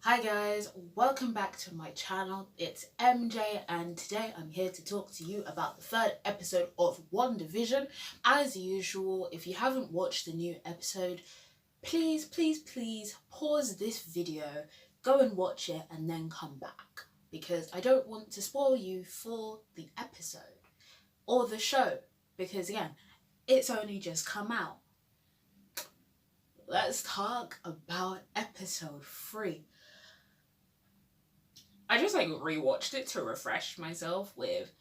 Hi guys, welcome back to my channel. It's MJ and today I'm here to talk to you about the third episode of WandaVision. As usual, if you haven't watched the new episode, please pause this video, go and watch it and then come back because I don't want to spoil you for the episode or the show because again, it's only just come out. Let's talk about episode 3. I just rewatched it to refresh myself with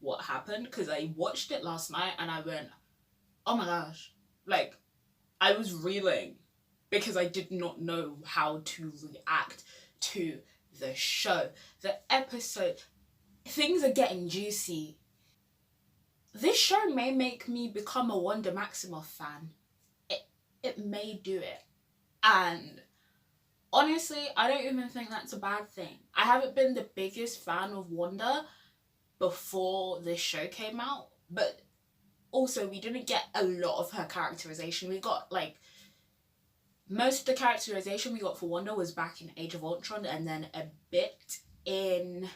what happened because I watched it last night and I went, oh my gosh. I was reeling because I did not know how to react to the show. The episode, things are getting juicy. This show may make me become a Wanda Maximoff fan. It may do it. And honestly, I don't even think that's a bad thing. I haven't been the biggest fan of Wanda before this show came out, but also we didn't get a lot of her characterization. We got most of the characterization we got for Wanda was back in Age of Ultron and then a bit in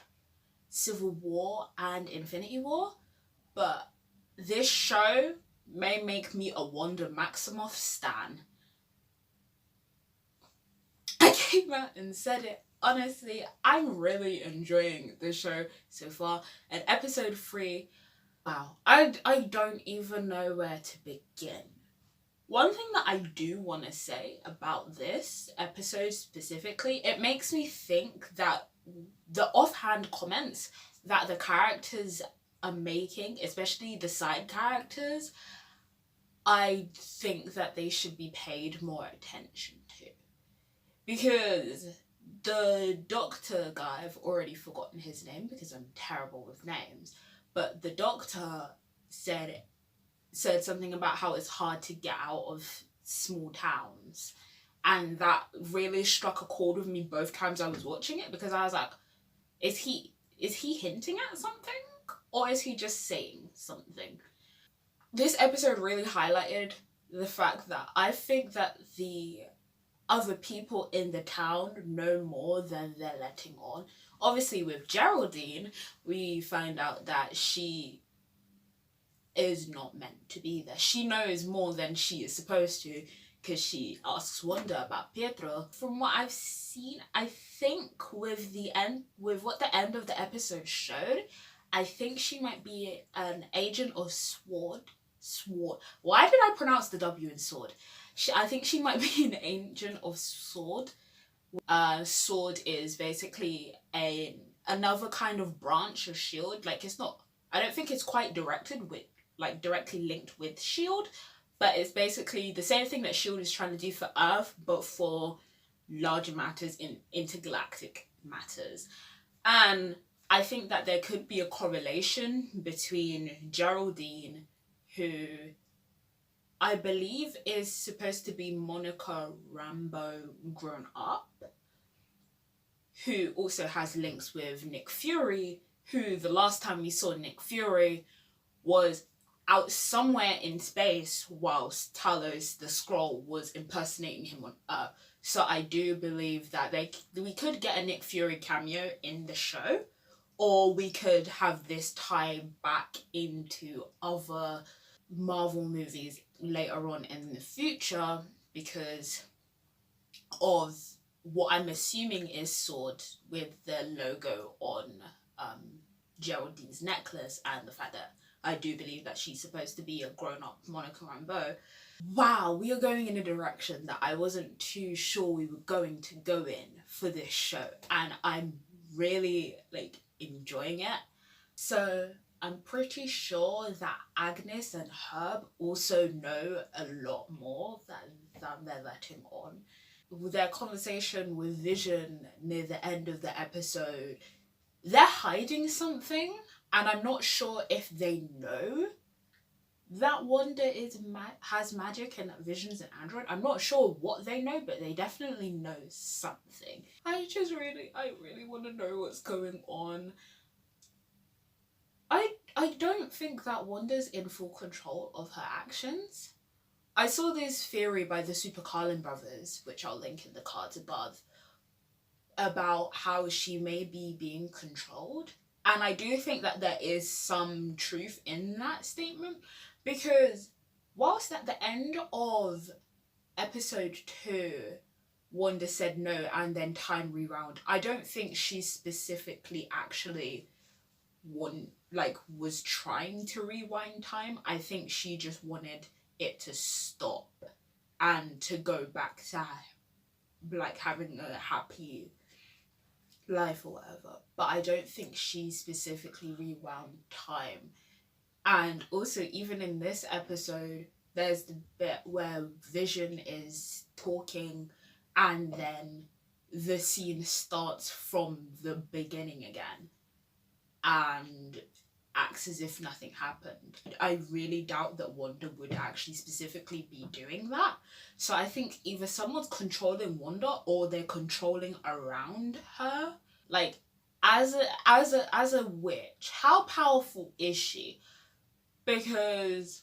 Civil War and Infinity War, but this show may make me a Wanda Maximoff stan. I came out and said it. Honestly, I'm really enjoying the show so far. And episode 3, wow, I don't even know where to begin. One thing that I do want to say about this episode specifically, it makes me think that the offhand comments that the characters are making, especially the side characters, I think that they should be paid more attention to. Because the doctor guy, I've already forgotten his name because I'm terrible with names, but the doctor said something about how it's hard to get out of small towns, and that really struck a chord with me both times I was watching it because I was like, is he hinting at something or is he just saying something? This episode really highlighted the fact that I think that the other people in the town know more than they're letting on. Obviously with Geraldine, we find out that she is not meant to be there. She knows more than she is supposed to because she asks Wanda about Pietro. From what I've seen, I think with what the end of the episode showed, I think she might be an agent of SWORD. Why did I pronounce the W in sword? I think she might be an agent of SWORD. SWORD is basically another kind of branch of SHIELD. I don't think it's quite directly linked with SHIELD, but it's basically the same thing that SHIELD is trying to do for Earth, but for larger matters, in intergalactic matters. And I think that there could be a correlation between Geraldine, who I believe is supposed to be Monica Rambeau grown up, who also has links with Nick Fury, who the last time we saw Nick Fury was out somewhere in space whilst Talos the Skrull was impersonating him on Earth. So I do believe that we could get a Nick Fury cameo in the show, or we could have this tie back into other Marvel movies later on in the future because of what I'm assuming is SWORD with the logo on Geraldine's necklace, and the fact that I do believe that she's supposed to be a grown-up Monica Rambeau. Wow, we are going in a direction that I wasn't too sure we were going to go in for this show, and I'm really enjoying it. So I'm pretty sure that Agnes and Herb also know a lot more than they're letting on. Their conversation with Vision near the end of the episode, they're hiding something, and I'm not sure if they know that Wanda has magic and that Vision's an android. I'm not sure what they know, but they definitely know something. I really want to know what's going on. I don't think that Wanda's in full control of her actions. I saw this theory by the Super Carlin brothers, which I'll link in the cards above, about how she may be being controlled. And I do think that there is some truth in that statement, because whilst at the end of episode 2, Wanda said no and then time rewound, I don't think she specifically actually was trying to rewind time. I think she just wanted it to stop and to go back to like having a happy life or whatever. But I don't think she specifically rewound time. And also, even in this episode, there's the bit where Vision is talking and then the scene starts from the beginning again and acts as if nothing happened. I really doubt that Wanda would actually specifically be doing that. So I think either someone's controlling Wanda or they're controlling around her. Like, as a witch, how powerful is she? Because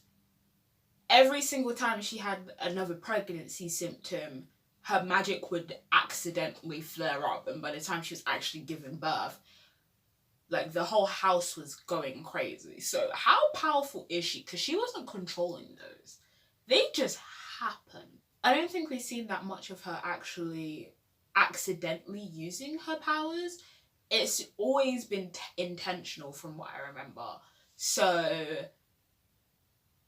every single time she had another pregnancy symptom, her magic would accidentally flare up, and by the time she was actually giving birth, like, the whole house was going crazy. So how powerful is she? Because she wasn't controlling those. They just happen. I don't think we've seen that much of her actually accidentally using her powers. It's always been intentional from what I remember. So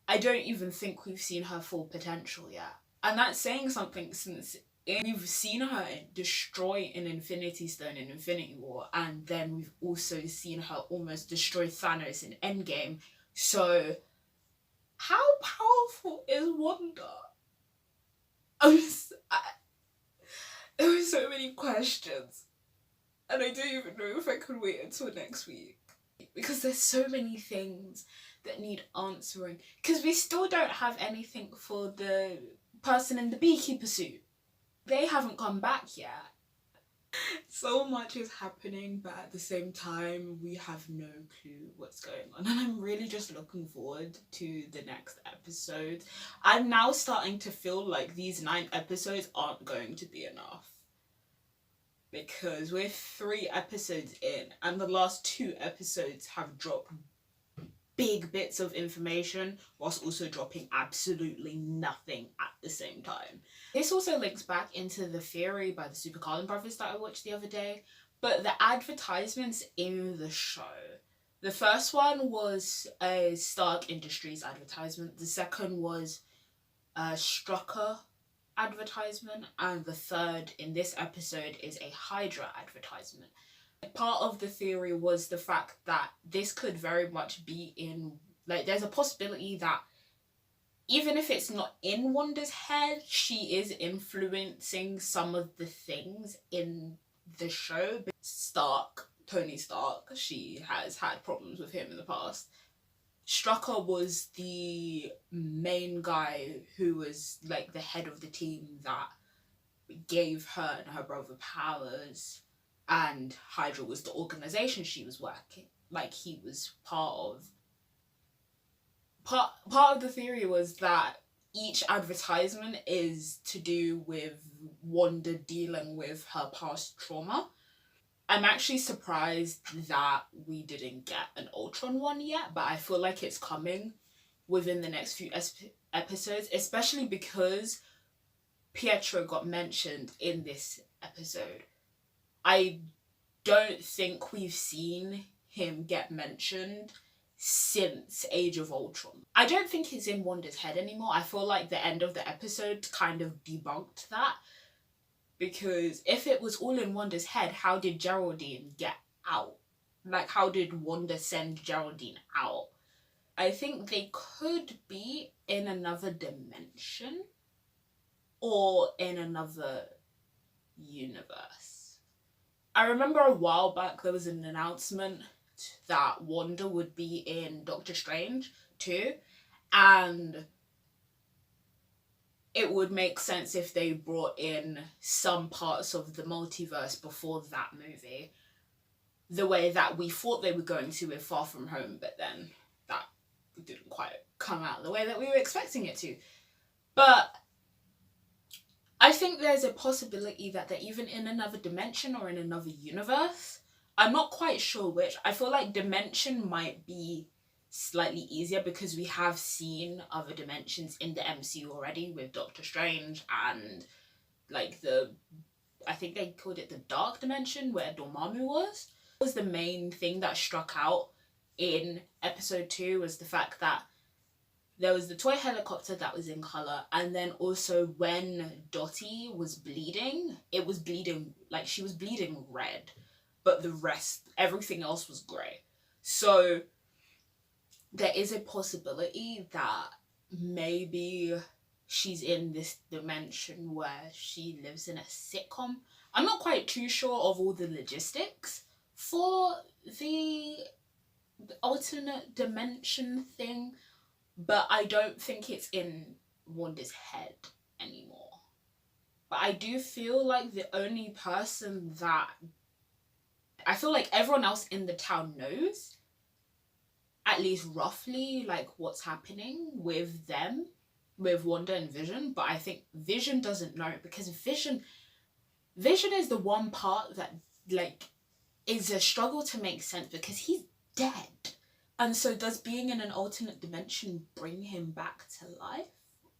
I don't even think we've seen her full potential yet. And that's saying something, since we've seen her destroy an Infinity Stone in Infinity War, and then we've also seen her almost destroy Thanos in Endgame. So how powerful is Wanda? There were so many questions, and I don't even know if I could wait until next week, because there's so many things that need answering. Because we still don't have anything for the person in the beekeeper suit. They haven't come back yet. So much is happening, but at the same time, we have no clue what's going on. And I'm really just looking forward to the next episode. I'm now starting to feel like these 9 episodes aren't going to be enough. Because we're 3 episodes in, and the last 2 episodes have dropped big bits of information whilst also dropping absolutely nothing at the same time. This also links back into the theory by the Super Carlin brothers that I watched the other day, but the advertisements in the show. The first one was a Stark Industries advertisement, the second was a Strucker advertisement, and the third in this episode is a Hydra advertisement. Part of the theory was the fact that this could very much be in, like, there's a possibility that even if it's not in Wanda's head, she is influencing some of the things in the show. Tony Stark, she has had problems with him in the past. Strucker was the main guy who was like the head of the team that gave her and her brother powers, and Hydra was the organization she was working, like, he was part of. Part of the theory was that each advertisement is to do with Wanda dealing with her past trauma. I'm actually surprised that we didn't get an Ultron one yet, but I feel like it's coming within the next few episodes, especially because Pietro got mentioned in this episode. I don't think we've seen him get mentioned since Age of Ultron. I don't think he's in Wanda's head anymore. I feel like the end of the episode kind of debunked that. Because if it was all in Wanda's head, how did Geraldine get out? Like, how did Wanda send Geraldine out? I think they could be in another dimension or in another universe. I remember a while back there was an announcement that Wanda would be in Doctor Strange too, and it would make sense if they brought in some parts of the multiverse before that movie, the way that we thought they were going to with Far From Home, but then that didn't quite come out the way that we were expecting it to. But I think there's a possibility that they're even in another dimension or in another universe. I'm not quite sure which. I feel like dimension might be slightly easier because we have seen other dimensions in the MCU already with Doctor Strange and like I think they called it the dark dimension where Dormammu was. That was the main thing that struck out in episode 2 was the fact that there was the toy helicopter that was in colour, and then also when Dottie was bleeding, it was bleeding, like she was bleeding red, but the rest, everything else was grey. So there is a possibility that maybe she's in this dimension where she lives in a sitcom. I'm not quite too sure of all the logistics for the alternate dimension thing, but I don't think it's in Wanda's head anymore. But I do feel like the only person that I feel like everyone else in the town knows, at least roughly, like what's happening with them, with Wanda and Vision. But I think Vision doesn't know because Vision is the one part that like is a struggle to make sense because he's dead. And so does being in an alternate dimension bring him back to life?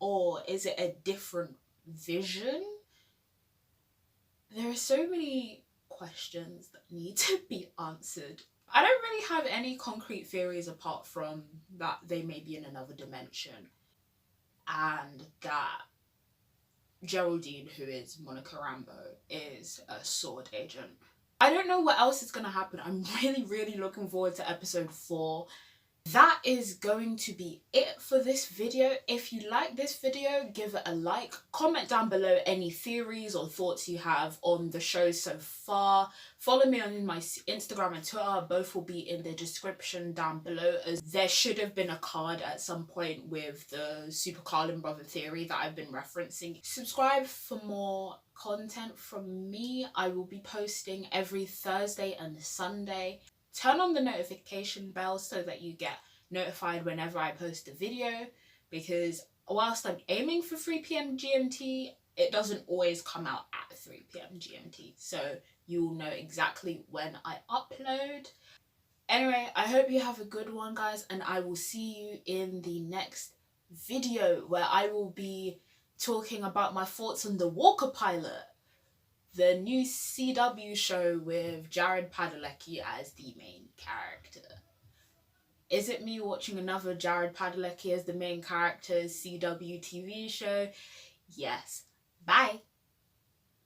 Or is it a different Vision? There are so many questions that need to be answered. I don't really have any concrete theories apart from that they may be in another dimension and that Geraldine, who is Monica Rambeau, is a sword agent. I don't know what else is going to happen. I'm really looking forward to episode 4. That is going to be it for this video. If you like this video, give it a like. Comment down below any theories or thoughts you have on the show so far. Follow me on my Instagram and Twitter. Both will be in the description down below, as there should have been a card at some point with the Super Carlin Brother theory that I've been referencing. Subscribe for more content from me. I will be posting every Thursday and Sunday. Turn on the notification bell so that you get notified whenever I post a video, because whilst I'm aiming for 3 p.m. GMT, it doesn't always come out at 3 p.m. GMT, so you will know exactly when I upload. Anyway, I hope you have a good one, guys, and I will see you in the next video where I will be talking about my thoughts on the Walker pilot, the new CW show with Jared Padalecki as the main character. Is it me watching another Jared Padalecki as the main character's CW TV show? Yes. Bye.